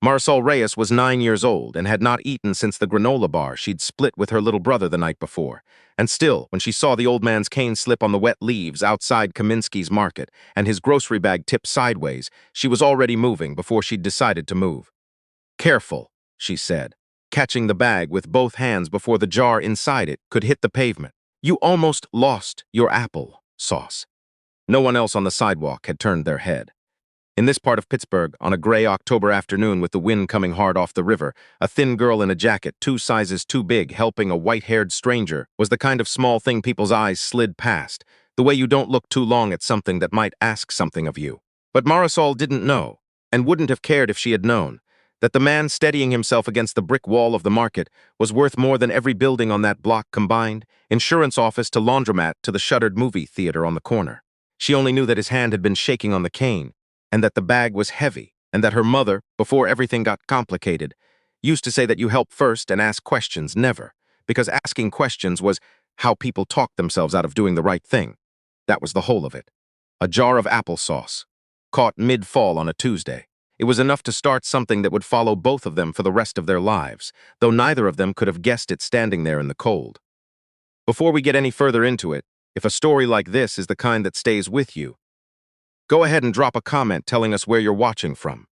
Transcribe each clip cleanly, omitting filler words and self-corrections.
Marisol Reyes was 9 years old and had not eaten since the granola bar she'd split with her little brother the night before. And still, when she saw the old man's cane slip on the wet leaves outside Kaminsky's market and his grocery bag tip sideways, she was already moving before she'd decided to move. "Careful," she said, catching the bag with both hands before the jar inside it could hit the pavement. "You almost lost your apple sauce." No one else on the sidewalk had turned their head. In this part of Pittsburgh, on a gray October afternoon with the wind coming hard off the river, a thin girl in a jacket 2 sizes too big helping a white-haired stranger was the kind of small thing people's eyes slid past, the way you don't look too long at something that might ask something of you. But Marisol didn't know, and wouldn't have cared if she had known, that the man steadying himself against the brick wall of the market was worth more than every building on that block combined, insurance office to laundromat to the shuttered movie theater on the corner. She only knew that his hand had been shaking on the cane, and that the bag was heavy, and that her mother, before everything got complicated, used to say that you help first and ask questions never, because asking questions was how people talked themselves out of doing the right thing. That was the whole of it. A jar of applesauce, caught mid-fall on a Tuesday. It was enough to start something that would follow both of them for the rest of their lives, though neither of them could have guessed it standing there in the cold. Before we get any further into it, if a story like this is the kind that stays with you, go ahead and drop a comment telling us where you're watching from.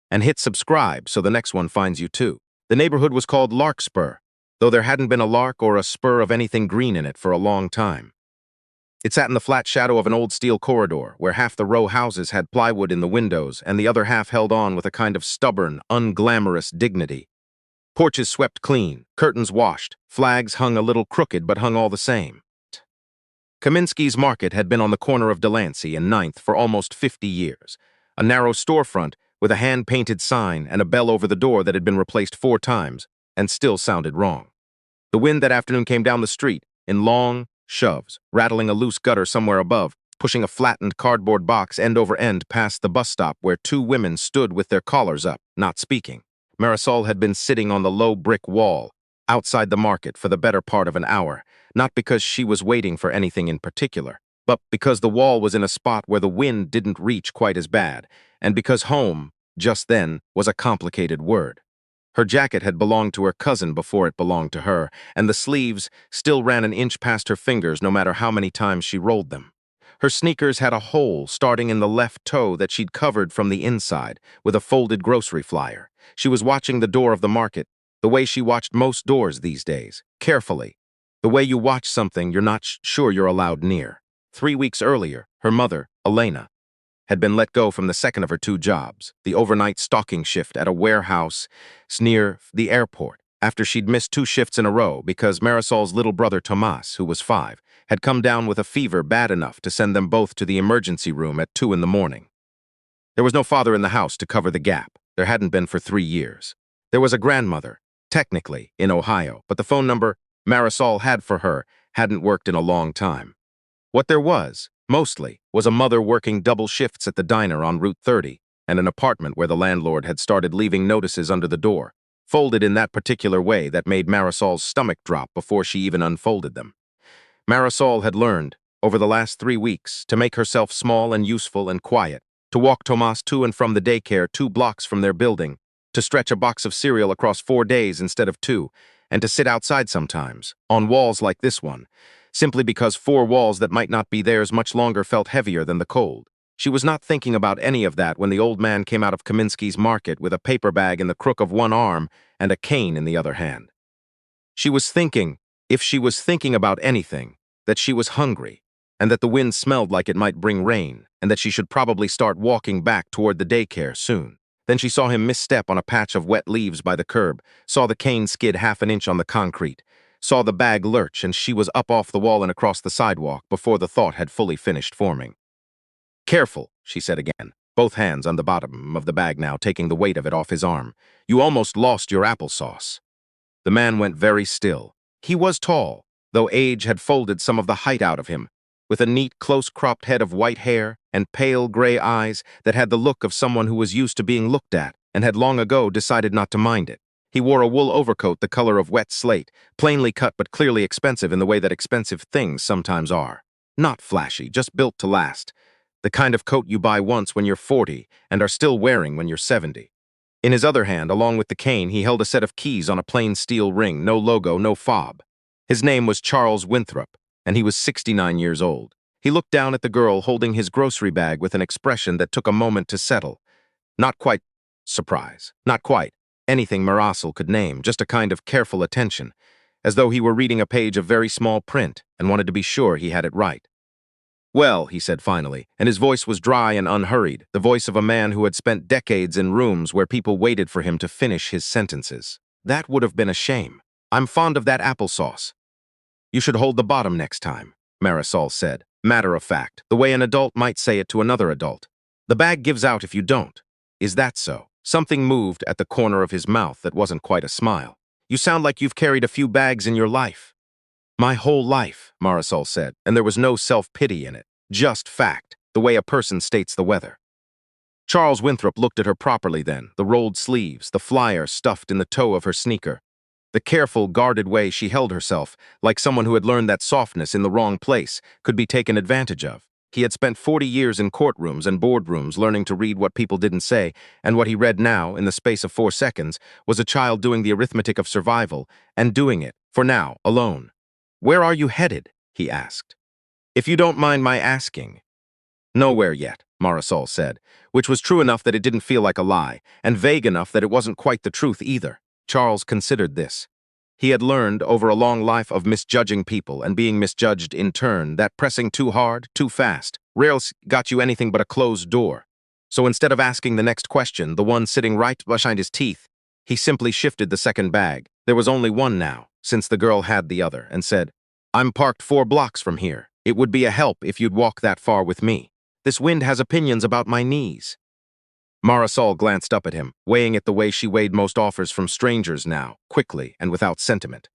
And hit subscribe so the next one finds you too. The neighborhood was called Larkspur, though there hadn't been a lark or a spur of anything green in it for a long time. It sat in the flat shadow of an old steel corridor, where half the row houses had plywood in the windows and the other half held on with a kind of stubborn, unglamorous dignity. Porches swept clean, curtains washed, flags hung a little crooked but hung all the same. Kaminsky's Market had been on the corner of Delancey and Ninth for almost 50 years, a narrow storefront with a hand-painted sign and a bell over the door that had been replaced 4 times and still sounded wrong. The wind that afternoon came down the street in long shoves, rattling a loose gutter somewhere above, pushing a flattened cardboard box end over end past the bus stop where 2 women stood with their collars up, not speaking. Marisol had been sitting on the low brick wall outside the market for the better part of an hour, not because she was waiting for anything in particular, but because the wall was in a spot where the wind didn't reach quite as bad, and because home, just then, was a complicated word. Her jacket had belonged to her cousin before it belonged to her, and the sleeves still ran an inch past her fingers no matter how many times she rolled them. Her sneakers had a hole starting in the left toe that she'd covered from the inside with a folded grocery flyer. She was watching the door of the market, the way she watched most doors these days, carefully. The way you watch something you're not sure you're allowed near. 3 weeks earlier, her mother, Elena, had been let go from the second of her 2 jobs, the overnight stocking shift at a warehouse near the airport, after she'd missed 2 shifts in a row because Marisol's little brother Tomas, who was 5, had come down with a fever bad enough to send them both to the emergency room at 2 in the morning. There was no father in the house to cover the gap. There hadn't been for 3 years. There was a grandmother, technically, in Ohio, but the phone number Marisol had for her hadn't worked in a long time. What there was, mostly, was a mother working double shifts at the diner on Route 30 and an apartment where the landlord had started leaving notices under the door, folded in that particular way that made Marisol's stomach drop before she even unfolded them. Marisol had learned, over the last 3 weeks, to make herself small and useful and quiet, to walk Tomas to and from the daycare 2 blocks from their building, to stretch a box of cereal across 4 days instead of 2, and to sit outside sometimes, on walls like this one, simply because 4 walls that might not be theirs much longer felt heavier than the cold. She was not thinking about any of that when the old man came out of Kaminsky's Market with a paper bag in the crook of one arm and a cane in the other hand. She was thinking, if she was thinking about anything, that she was hungry, and that the wind smelled like it might bring rain, and that she should probably start walking back toward the daycare soon. Then she saw him misstep on a patch of wet leaves by the curb, saw the cane skid half an inch on the concrete, saw the bag lurch, and she was up off the wall and across the sidewalk before the thought had fully finished forming. "Careful," she said again, both hands on the bottom of the bag now, taking the weight of it off his arm. "You almost lost your applesauce." The man went very still. He was tall, though age had folded some of the height out of him, with a neat, close-cropped head of white hair and pale gray eyes that had the look of someone who was used to being looked at and had long ago decided not to mind it. He wore a wool overcoat the color of wet slate, plainly cut but clearly expensive in the way that expensive things sometimes are. Not flashy, just built to last. The kind of coat you buy once when you're 40 and are still wearing when you're 70. In his other hand, along with the cane, he held a set of keys on a plain steel ring, no logo, no fob. His name was Charles Winthrop, and he was 69 years old. He looked down at the girl holding his grocery bag with an expression that took a moment to settle. Not quite surprise, not quite anything Marasol could name, just a kind of careful attention, as though he were reading a page of very small print and wanted to be sure he had it right. Well, he said finally, and his voice was dry and unhurried, the voice of a man who had spent decades in rooms where people waited for him to finish his sentences. That would have been a shame. I'm fond of that applesauce. You should hold the bottom next time, Marasol said, matter of fact, the way an adult might say it to another adult. The bag gives out if you don't. Is that so? Something moved at the corner of his mouth that wasn't quite a smile. You sound like you've carried a few bags in your life. My whole life, Marasol said, and there was no self-pity in it. Just fact, the way a person states the weather. Charles Winthrop looked at her properly then, the rolled sleeves, the flyer stuffed in the toe of her sneaker. The careful, guarded way she held herself, like someone who had learned that softness in the wrong place could be taken advantage of. He had spent 40 years in courtrooms and boardrooms learning to read what people didn't say, and what he read now, in the space of 4 seconds, was a child doing the arithmetic of survival, and doing it, for now, alone. Where are you headed? He asked. If you don't mind my asking. Nowhere yet, Marasol said, which was true enough that it didn't feel like a lie, and vague enough that it wasn't quite the truth either. Charles considered this. He had learned over a long life of misjudging people and being misjudged in turn that pressing too hard, too fast, rarely got you anything but a closed door. So instead of asking the next question, the one sitting right behind his teeth, he simply shifted the second bag. There was only one now, since the girl had the other, and said, I'm parked 4 blocks from here. It would be a help if you'd walk that far with me. This wind has opinions about my knees. Marasol glanced up at him, weighing it the way she weighed most offers from strangers now, quickly and without sentiment.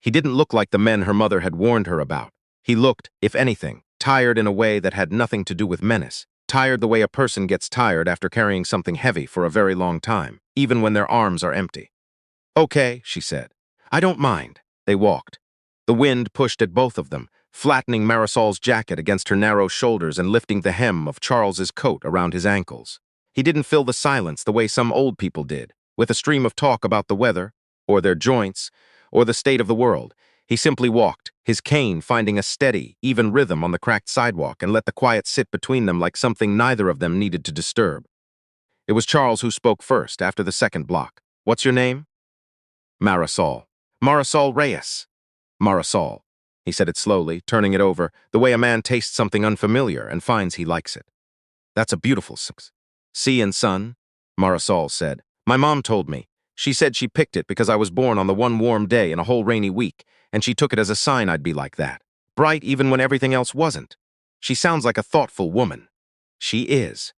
He didn't look like the men her mother had warned her about. He looked, if anything, tired in a way that had nothing to do with menace. Tired the way a person gets tired after carrying something heavy for a very long time, even when their arms are empty. Okay, she said. I don't mind. They walked. The wind pushed at both of them, flattening Marisol's jacket against her narrow shoulders and lifting the hem of Charles's coat around his ankles. He didn't fill the silence the way some old people did, with a stream of talk about the weather, or their joints, or the state of the world. He simply walked, his cane finding a steady, even rhythm on the cracked sidewalk, and let the quiet sit between them like something neither of them needed to disturb. It was Charles who spoke first, after the second block. What's your name? Marasol. Marasol Reyes. Marasol. He said it slowly, turning it over, the way a man tastes something unfamiliar and finds he likes it. That's a beautiful sea and sun, Marasol said. My mom told me. She said she picked it because I was born on the one warm day in a whole rainy week, and she took it as a sign I'd be like that. Bright even when everything else wasn't. She sounds like a thoughtful woman. She is.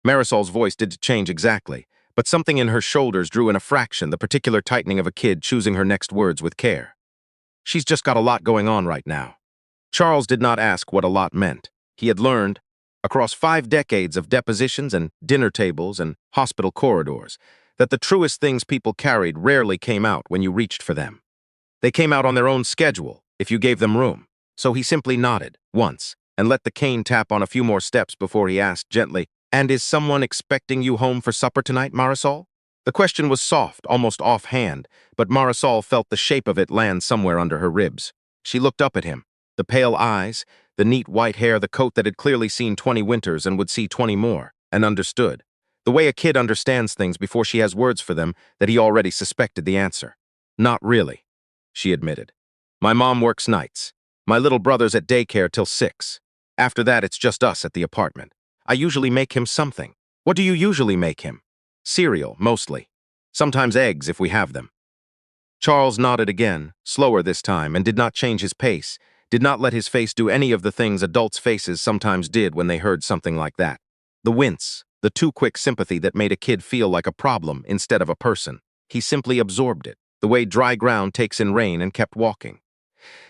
Marisol's voice did change exactly, but something in her shoulders drew in a fraction, the particular tightening of a kid choosing her next words with care. She's just got a lot going on right now. Charles did not ask what a lot meant. He had learned, across 5 decades of depositions and dinner tables and hospital corridors, that the truest things people carried rarely came out when you reached for them. They came out on their own schedule, if you gave them room. So he simply nodded, once, and let the cane tap on a few more steps before he asked gently, And is someone expecting you home for supper tonight, Marasol? The question was soft, almost offhand, but Marasol felt the shape of it land somewhere under her ribs. She looked up at him, the pale eyes, the neat white hair, the coat that had clearly seen 20 winters and would see 20 more, and understood. The way a kid understands things before she has words for them, that he already suspected the answer. Not really, she admitted. My mom works nights. My little brother's at daycare till 6. After that, it's just us at the apartment. I usually make him something. What do you usually make him? Cereal, mostly. Sometimes eggs, if we have them. Charles nodded again, slower this time, and did not change his pace, did not let his face do any of the things adults' faces sometimes did when they heard something like that. The wince, the too quick sympathy that made a kid feel like a problem instead of a person. He simply absorbed it, the way dry ground takes in rain, and kept walking.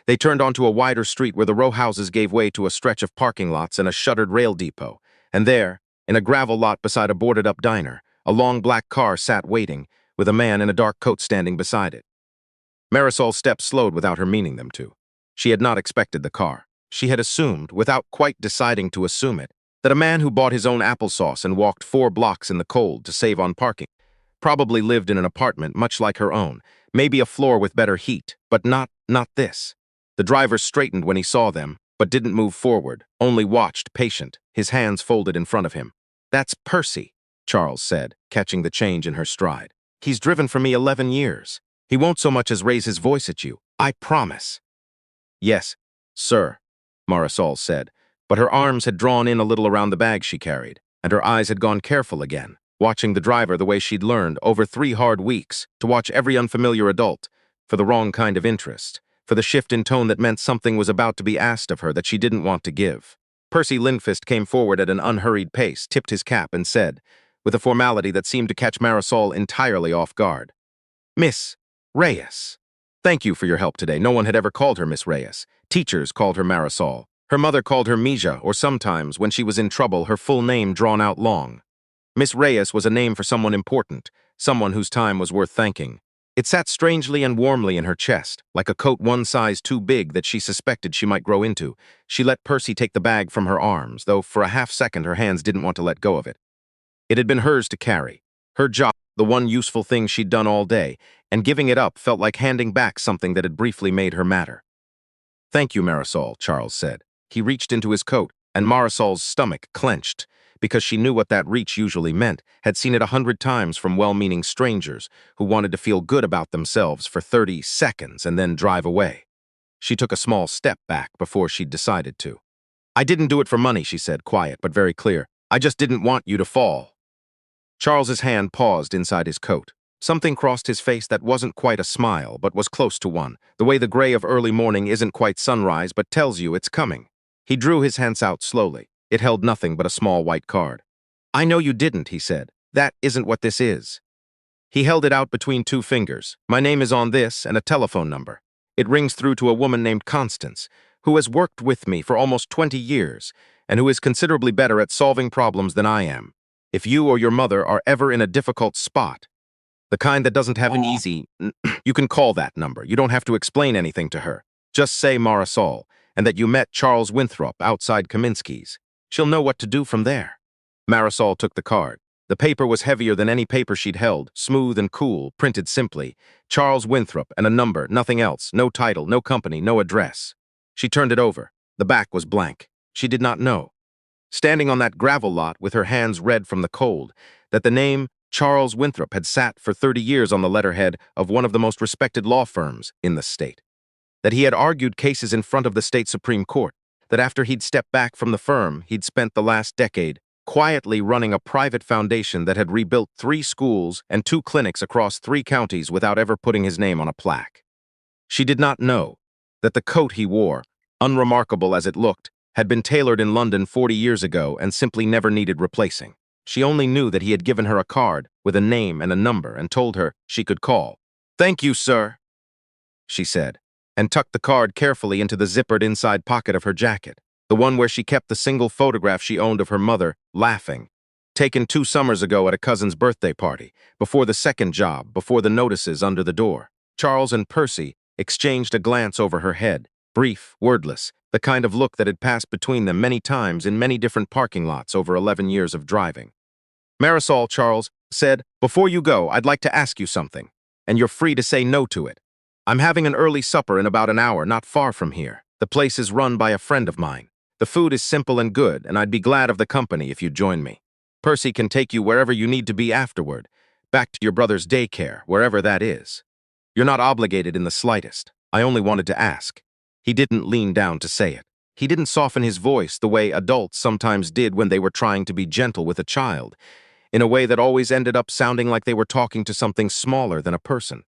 They turned onto a wider street where the row houses gave way to a stretch of parking lots and a shuttered rail depot, and there, in a gravel lot beside a boarded-up diner, a long black car sat waiting, with a man in a dark coat standing beside it. Marisol's steps slowed without her meaning them to. She had not expected the car. She had assumed, without quite deciding to assume it, that a man who bought his own applesauce and walked 4 blocks in the cold to save on parking Probably lived in an apartment much like her own, maybe a floor with better heat, but not this. The driver straightened when he saw them, but didn't move forward, only watched, patient, his hands folded in front of him. "That's Percy," Charles said, catching the change in her stride. "He's driven for me 11 years. He won't so much as raise his voice at you, I promise." "Yes, sir," Marisol said, but her arms had drawn in a little around the bag she carried, and her eyes had gone careful again, watching the driver the way she'd learned over 3 hard weeks to watch every unfamiliar adult, for the wrong kind of interest, for the shift in tone that meant something was about to be asked of her that she didn't want to give. Percy Lindfist came forward at an unhurried pace, tipped his cap, and said, with a formality that seemed to catch Marisol entirely off guard, "Miss Reyes. Thank you for your help today." No one had ever called her Miss Reyes. Teachers called her Marisol. Her mother called her Mija, or sometimes, when she was in trouble, her full name drawn out long. Miss Reyes was a name for someone important, someone whose time was worth thanking. It sat strangely and warmly in her chest, like a coat one size too big that she suspected she might grow into. She let Percy take the bag from her arms, though for a half-second her hands didn't want to let go of it. It had been hers to carry. Her job, the one useful thing she'd done all day, and giving it up felt like handing back something that had briefly made her matter. "Thank you, Marisol," Charles said. He reached into his coat, and Marisol's stomach clenched, because she knew what that reach usually meant, had seen it 100 times from well-meaning strangers who wanted to feel good about themselves for 30 seconds and then drive away. She took a small step back before she'd decided to. "I didn't do it for money," she said, quiet but very clear. "I just didn't want you to fall." Charles's hand paused inside his coat. Something crossed his face that wasn't quite a smile, but was close to one, the way the gray of early morning isn't quite sunrise but tells you it's coming. He drew his hands out slowly. It held nothing but a small white card. "I know you didn't," he said. "That isn't what this is." He held it out between 2 fingers. "My name is on this and a telephone number. It rings through to a woman named Constance, who has worked with me for almost 20 years and who is considerably better at solving problems than I am. If you or your mother are ever in a difficult spot, the kind that doesn't have an easy, you can call that number. You don't have to explain anything to her. Just say Marisol, and that you met Charles Winthrop outside Kaminsky's. She'll know what to do from there." Marisol took the card. The paper was heavier than any paper she'd held, smooth and cool, printed simply. Charles Winthrop and a number, nothing else, no title, no company, no address. She turned it over. The back was blank. She did not know, standing on that gravel lot with her hands red from the cold, that the name Charles Winthrop had sat for 30 years on the letterhead of one of the most respected law firms in the state. That he had argued cases in front of the state Supreme Court. That after he'd stepped back from the firm, he'd spent the last decade quietly running a private foundation that had rebuilt 3 schools and 2 clinics across 3 counties without ever putting his name on a plaque. She did not know that the coat he wore, unremarkable as it looked, had been tailored in London 40 years ago and simply never needed replacing. She only knew that he had given her a card with a name and a number and told her she could call. "Thank you, sir," she said, and tucked the card carefully into the zippered inside pocket of her jacket, the one where she kept the single photograph she owned of her mother, laughing, taken 2 summers ago at a cousin's birthday party, before the second job, before the notices under the door. Charles and Percy exchanged a glance over her head, brief, wordless, the kind of look that had passed between them many times in many different parking lots over 11 years of driving. "Marisol," Charles said, "before you go, I'd like to ask you something, and you're free to say no to it. I'm having an early supper in about an hour, not far from here. The place is run by a friend of mine. The food is simple and good, and I'd be glad of the company if you'd join me. Percy can take you wherever you need to be afterward, back to your brother's daycare, wherever that is. You're not obligated in the slightest. I only wanted to ask." He didn't lean down to say it. He didn't soften his voice the way adults sometimes did when they were trying to be gentle with a child, in a way that always ended up sounding like they were talking to something smaller than a person.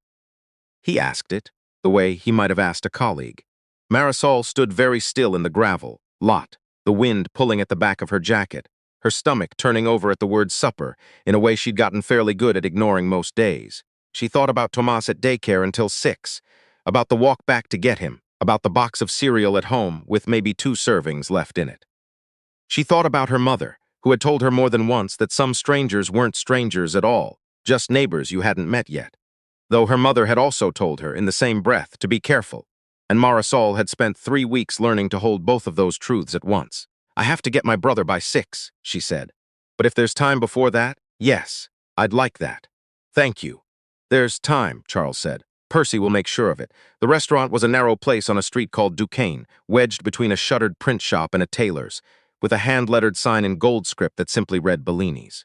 He asked it, the way he might have asked a colleague. Marisol stood very still in the gravel lot, the wind pulling at the back of her jacket, her stomach turning over at the word supper in a way she'd gotten fairly good at ignoring most days. She thought about Tomas at daycare until 6, about the walk back to get him, about the box of cereal at home with maybe 2 servings left in it. She thought about her mother, who had told her more than once that some strangers weren't strangers at all, just neighbors you hadn't met yet. Though her mother had also told her in the same breath to be careful, and Marisol had spent 3 weeks learning to hold both of those truths at once. "I have to get my brother by 6, she said. "But if there's time before that, yes, I'd like that." Thank you. There's time, Charles said. Percy will make sure of it. The restaurant was a narrow place on a street called Duquesne, wedged between a shuttered print shop and a tailor's, with a hand-lettered sign in gold script that simply read Bellini's.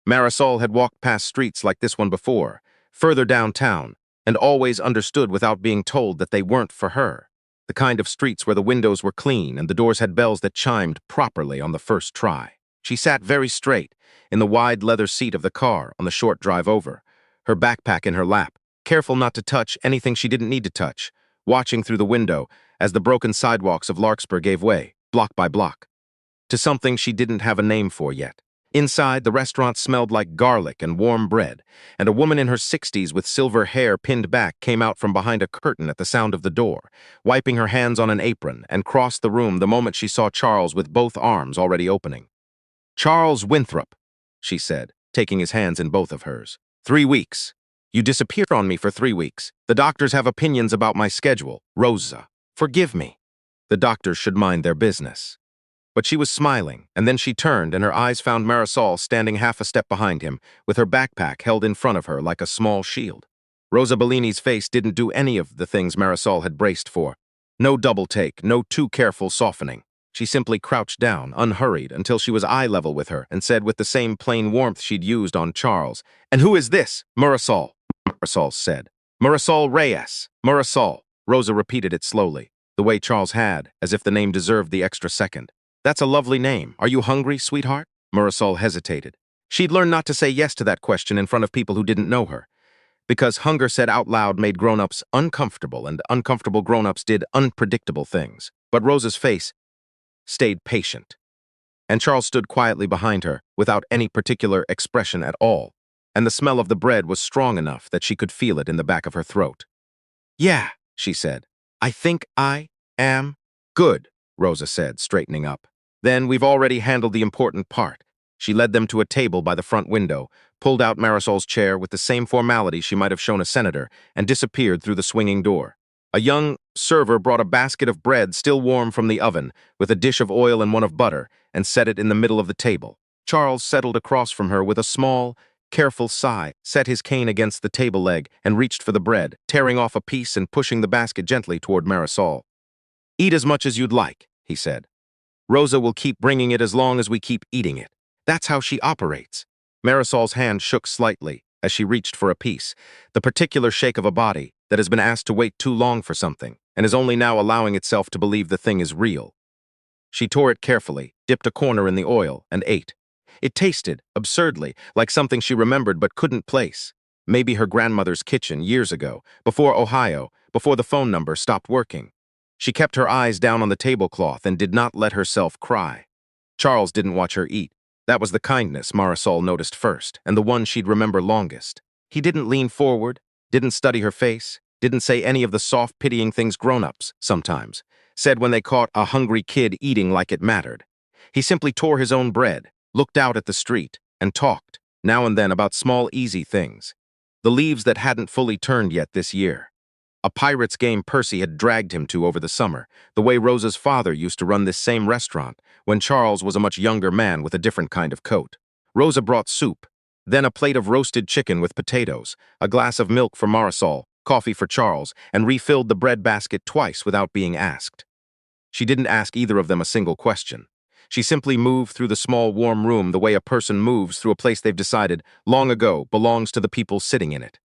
Marisol had walked past streets like this one before, further downtown, and always understood without being told that they weren't for her. The kind of streets where the windows were clean and the doors had bells that chimed properly on the first try. She sat very straight, in the wide leather seat of the car on the short drive over, her backpack in her lap, careful not to touch anything she didn't need to touch, watching through the window as the broken sidewalks of Larkspur gave way, block by block, to something she didn't have a name for yet. Inside, the restaurant smelled like garlic and warm bread, and a woman in her 60s with silver hair pinned back came out from behind a curtain at the sound of the door, wiping her hands on an apron, and crossed the room the moment she saw Charles with both arms already opening. "Charles Winthrop," she said, taking his hands in both of hers. 3 weeks. You disappeared on me for 3 weeks. The doctors have opinions about my schedule. Rosa, forgive me. The doctors should mind their business. But she was smiling, and then she turned and her eyes found Marisol standing half a step behind him, with her backpack held in front of her like a small shield. Rosa Bellini's face didn't do any of the things Marisol had braced for. No double take, no too careful softening. She simply crouched down, unhurried, until she was eye level with her, and said with the same plain warmth she'd used on Charles, "And who is this? Marisol." Marisol said. "Marisol Reyes. Marisol." Rosa repeated it slowly, the way Charles had, as if the name deserved the extra second. "That's a lovely name. Are you hungry, sweetheart?" Marisol hesitated. She'd learned not to say yes to that question in front of people who didn't know her, because hunger said out loud made grown-ups uncomfortable, and uncomfortable grown-ups did unpredictable things. But Rosa's face stayed patient, and Charles stood quietly behind her, without any particular expression at all, and the smell of the bread was strong enough that she could feel it in the back of her throat. "Yeah," she said. "I think I am." "Good," Rosa said, straightening up. "Then we've already handled the important part." She led them to a table by the front window, pulled out Marisol's chair with the same formality she might have shown a senator, and disappeared through the swinging door. A young server brought a basket of bread still warm from the oven, with a dish of oil and one of butter, and set it in the middle of the table. Charles settled across from her with a small, careful sigh, set his cane against the table leg, and reached for the bread, tearing off a piece and pushing the basket gently toward Marisol. "Eat as much as you'd like," he said. "Rosa will keep bringing it as long as we keep eating it. That's how she operates." Marisol's hand shook slightly as she reached for a piece, the particular shake of a body that has been asked to wait too long for something and is only now allowing itself to believe the thing is real. She tore it carefully, dipped a corner in the oil, and ate. It tasted, absurdly, like something she remembered but couldn't place. Maybe her grandmother's kitchen years ago, before Ohio, before the phone number stopped working. She kept her eyes down on the tablecloth and did not let herself cry. Charles didn't watch her eat. That was the kindness Marisol noticed first, and the one she'd remember longest. He didn't lean forward, didn't study her face, didn't say any of the soft, pitying things grown-ups, sometimes, said when they caught a hungry kid eating like it mattered. He simply tore his own bread, looked out at the street, and talked, now and then, about small, easy things. The leaves that hadn't fully turned yet this year. A Pirates game Percy had dragged him to over the summer, the way Rosa's father used to run this same restaurant, when Charles was a much younger man with a different kind of coat. Rosa brought soup, then a plate of roasted chicken with potatoes, a glass of milk for Marisol, coffee for Charles, and refilled the bread basket twice without being asked. She didn't ask either of them a single question. She simply moved through the small, warm room the way a person moves through a place they've decided, long ago, belongs to the people sitting in it.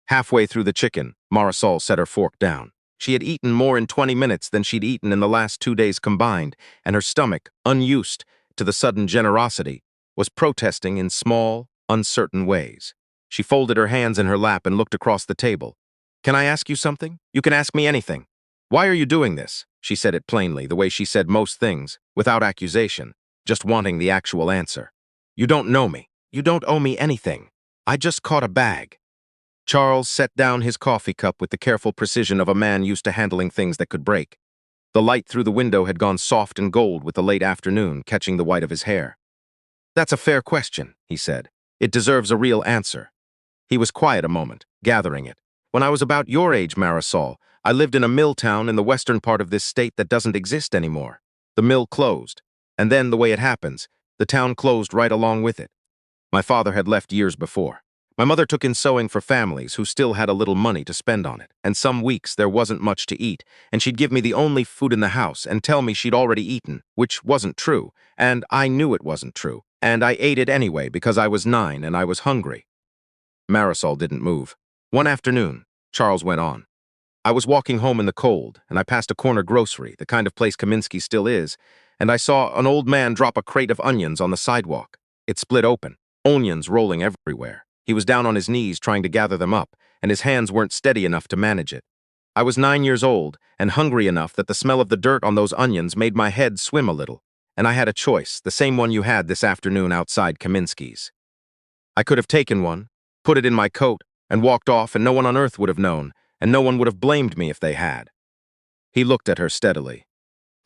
Halfway through the chicken, Marisol set her fork down. She had eaten more in 20 minutes than she'd eaten in the last 2 days combined, and her stomach, unused to the sudden generosity, was protesting in small, uncertain ways. She folded her hands in her lap and looked across the table. "Can I ask you something? You can ask me anything." "Why are you doing this?" She said it plainly, the way she said most things, without accusation, just wanting the actual answer. "You don't know me. You don't owe me anything. I just caught a bag." Charles set down his coffee cup with the careful precision of a man used to handling things that could break. The light through the window had gone soft and gold with the late afternoon, catching the white of his hair. "That's a fair question," he said. "It deserves a real answer." He was quiet a moment, gathering it. "When I was about your age, Marisol, I lived in a mill town in the western part of this state that doesn't exist anymore. The mill closed, and then, the way it happens, the town closed right along with it. My father had left years before. My mother took in sewing for families who still had a little money to spend on it, and some weeks there wasn't much to eat, and she'd give me the only food in the house and tell me she'd already eaten, which wasn't true, and I knew it wasn't true, and I ate it anyway because I was 9 and I was hungry. Marisol didn't move. One afternoon, Charles went on. I was walking home in the cold, and I passed a corner grocery, the kind of place Kaminsky still is, and I saw an old man drop a crate of onions on the sidewalk. It split open, onions rolling everywhere. He was down on his knees trying to gather them up, and his hands weren't steady enough to manage it. I was 9 years old and hungry enough that the smell of the dirt on those onions made my head swim a little, and I had a choice, the same one you had this afternoon outside Kaminsky's. I could have taken one, put it in my coat, and walked off, and no one on earth would have known, and no one would have blamed me if they had. He looked at her steadily.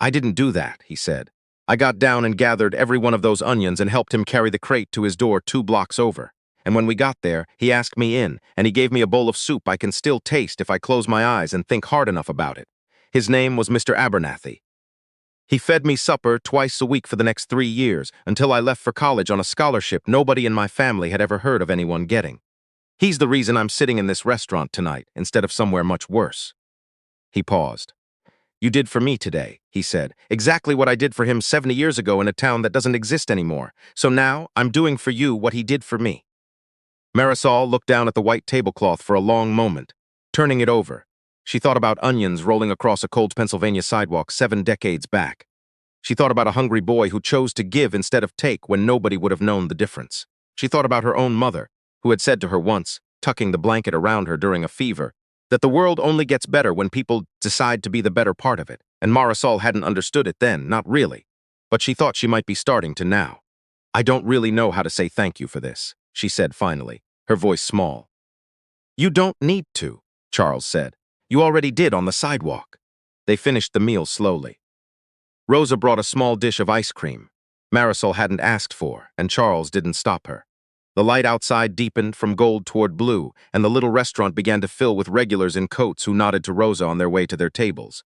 I didn't do that, he said. I got down and gathered every one of those onions and helped him carry the crate to his door 2 blocks over. And when we got there, he asked me in, and he gave me a bowl of soup I can still taste if I close my eyes and think hard enough about it. His name was Mr. Abernathy. He fed me supper twice a week for the next 3 years, until I left for college on a scholarship nobody in my family had ever heard of anyone getting. He's the reason I'm sitting in this restaurant tonight, instead of somewhere much worse. He paused. You did for me today, he said, exactly what I did for him 70 years ago in a town that doesn't exist anymore. So now I'm doing for you what he did for me. Marisol looked down at the white tablecloth for a long moment, turning it over. She thought about onions rolling across a cold Pennsylvania sidewalk 7 decades back. She thought about a hungry boy who chose to give instead of take when nobody would have known the difference. She thought about her own mother, who had said to her once, tucking the blanket around her during a fever, that the world only gets better when people decide to be the better part of it, and Marisol hadn't understood it then, not really. But she thought she might be starting to now. I don't really know how to say thank you for this, she said finally, her voice small. You don't need to, Charles said. You already did on the sidewalk. They finished the meal slowly. Rosa brought a small dish of ice cream. Marisol hadn't asked for, and Charles didn't stop her. The light outside deepened from gold toward blue, and the little restaurant began to fill with regulars in coats who nodded to Rosa on their way to their tables.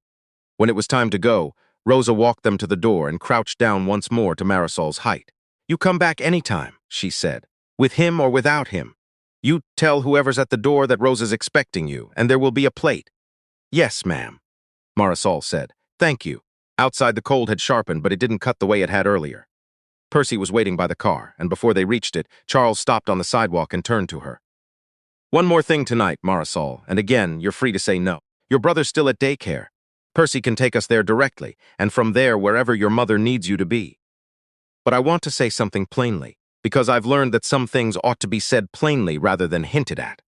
When it was time to go, Rosa walked them to the door and crouched down once more to Marisol's height. You come back anytime, she said, with him or without him. You tell whoever's at the door that Rosa's expecting you, and there will be a plate. Yes, ma'am, Marisol said. Thank you. Outside the cold had sharpened, but it didn't cut the way it had earlier. Percy was waiting by the car, and before they reached it, Charles stopped on the sidewalk and turned to her. One more thing tonight, Marisol, and again, you're free to say no. Your brother's still at daycare. Percy can take us there directly, and from there wherever your mother needs you to be. But I want to say something plainly, because I've learned that some things ought to be said plainly rather than hinted at.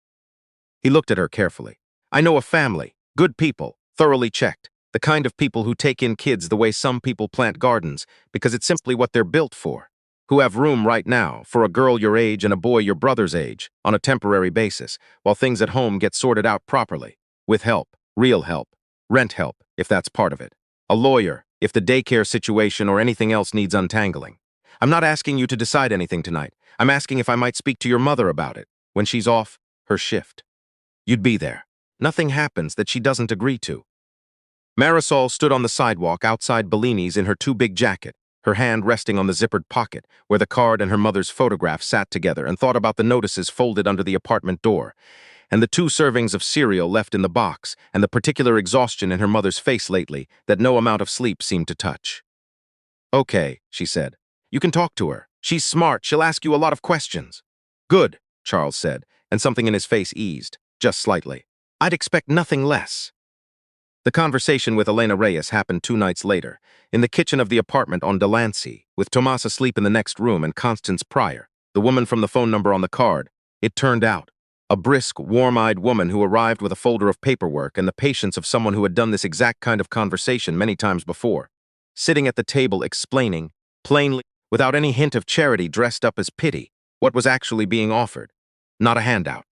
He looked at her carefully. I know a family, good people, thoroughly checked, the kind of people who take in kids the way some people plant gardens, because it's simply what they're built for, who have room right now for a girl your age and a boy your brother's age, on a temporary basis, while things at home get sorted out properly, with help, real help, rent help, if that's part of it, a lawyer, if the daycare situation or anything else needs untangling. I'm not asking you to decide anything tonight. I'm asking if I might speak to your mother about it, when she's off her shift. You'd be there. Nothing happens that she doesn't agree to. Marisol stood on the sidewalk outside Bellini's in her too big jacket, her hand resting on the zippered pocket where the card and her mother's photograph sat together, and thought about the notices folded under the apartment door, and the 2 servings of cereal left in the box, and the particular exhaustion in her mother's face lately that no amount of sleep seemed to touch. Okay, she said. You can talk to her. She's smart. She'll ask you a lot of questions. Good, Charles said, and something in his face eased, just slightly. I'd expect nothing less. The conversation with Elena Reyes happened 2 nights later, in the kitchen of the apartment on Delancey, with Tomas asleep in the next room and Constance Pryor, the woman from the phone number on the card. It turned out. A brisk, warm-eyed woman who arrived with a folder of paperwork and the patience of someone who had done this exact kind of conversation many times before, sitting at the table explaining, plainly, without any hint of charity dressed up as pity, what was actually being offered. Not a handout.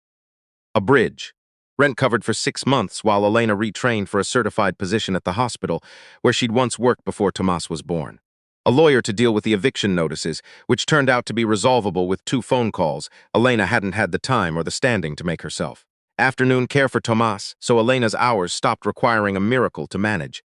A bridge. Rent covered for 6 months while Elena retrained for a certified position at the hospital where she'd once worked before Tomas was born. A lawyer to deal with the eviction notices, which turned out to be resolvable with 2 phone calls. Elena hadn't had the time or the standing to make herself. Afternoon care for Tomas, so Elena's hours stopped requiring a miracle to manage.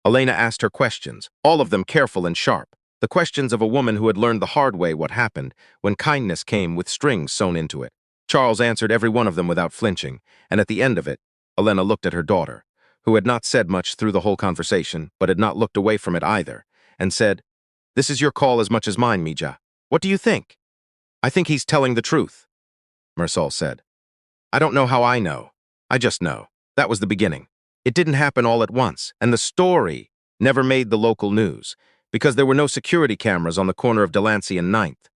Elena asked her questions, all of them careful and sharp, the questions of a woman who had learned the hard way what happened when kindness came with strings sewn into it. Charles answered every one of them without flinching, and at the end of it, Elena looked at her daughter, who had not said much through the whole conversation, but had not looked away from it either, and said, "This is your call as much as mine, Mija. What do you think?" "I think he's telling the truth," Marisol said. "I don't know how I know. I just know. That was the beginning. It didn't happen all at once, and the story never made the local news, because there were no security cameras on the corner of Delancey and Ninth,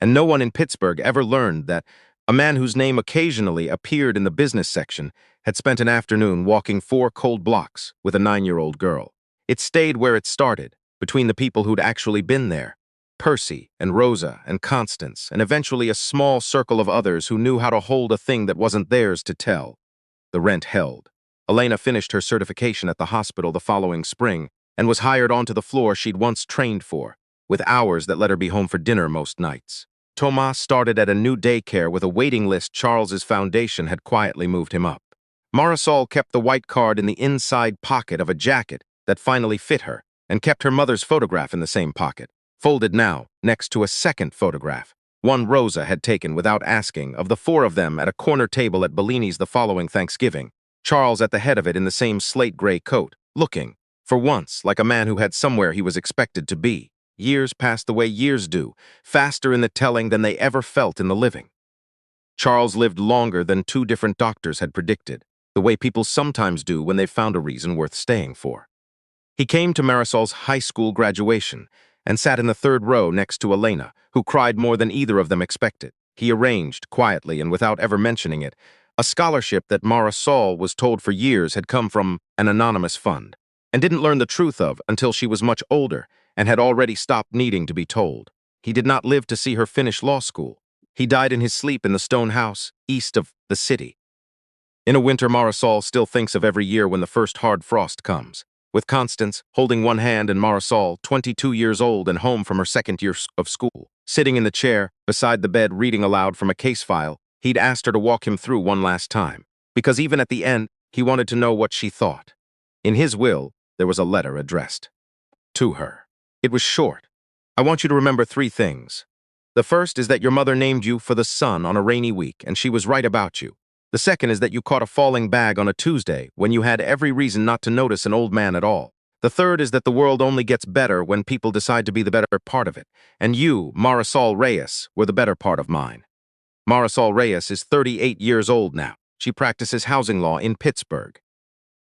and no one in Pittsburgh ever learned that a man whose name occasionally appeared in the business section had spent an afternoon walking 4 cold blocks with a 9-year-old girl. It stayed where it started, between the people who'd actually been there, Percy and Rosa and Constance, and eventually a small circle of others who knew how to hold a thing that wasn't theirs to tell. The rent held. Elena finished her certification at the hospital the following spring and was hired onto the floor she'd once trained for, with hours that let her be home for dinner most nights. Thomas started at a new daycare with a waiting list Charles's foundation had quietly moved him up. Marisol kept the white card in the inside pocket of a jacket that finally fit her, and kept her mother's photograph in the same pocket, folded now next to a second photograph, one Rosa had taken without asking, of the 4 of them at a corner table at Bellini's the following Thanksgiving, Charles at the head of it in the same slate-gray coat, looking, for once, like a man who had somewhere he was expected to be. Years passed the way years do, faster in the telling than they ever felt in the living. Charles lived longer than 2 different doctors had predicted, the way people sometimes do when they've found a reason worth staying for. He came to Marisol's high school graduation and sat in the 3rd row next to Elena, who cried more than either of them expected. He arranged, quietly and without ever mentioning it, a scholarship that Marisol was told for years had come from an anonymous fund, and didn't learn the truth of until she was much older and had already stopped needing to be told. He did not live to see her finish law school. He died in his sleep in the stone house east of the city. In a winter Marisol still thinks of every year when the first hard frost comes, with Constance holding one hand and Marisol, 22 years old and home from her 2nd year of school, sitting in the chair beside the bed reading aloud from a case file he'd asked her to walk him through one last time, because even at the end, he wanted to know what she thought. In his will, there was a letter addressed to her. It was short. "I want you to remember 3 things. The first is that your mother named you for the sun on a rainy week, and she was right about you. The second is that you caught a falling bag on a Tuesday when you had every reason not to notice an old man at all. The third is that the world only gets better when people decide to be the better part of it, and you, Marisol Reyes, were the better part of mine." Marisol Reyes is 38 years old now. She practices housing law in Pittsburgh.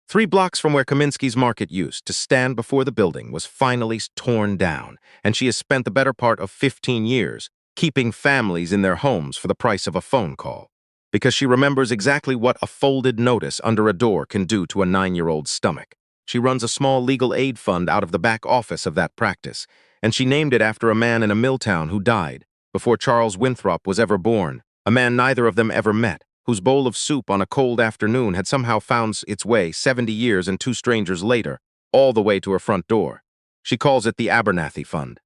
3 blocks from where Kaminsky's Market used to stand before the building was finally torn down, and she has spent the better part of 15 years keeping families in their homes for the price of a phone call, because she remembers exactly what a folded notice under a door can do to a 9-year-old's stomach. She runs a small legal aid fund out of the back office of that practice, and she named it after a man in a mill town who died before Charles Winthrop was ever born, a man neither of them ever met, whose bowl of soup on a cold afternoon had somehow found its way 70 years and 2 strangers later, all the way to her front door. She calls it the Abernathy Fund.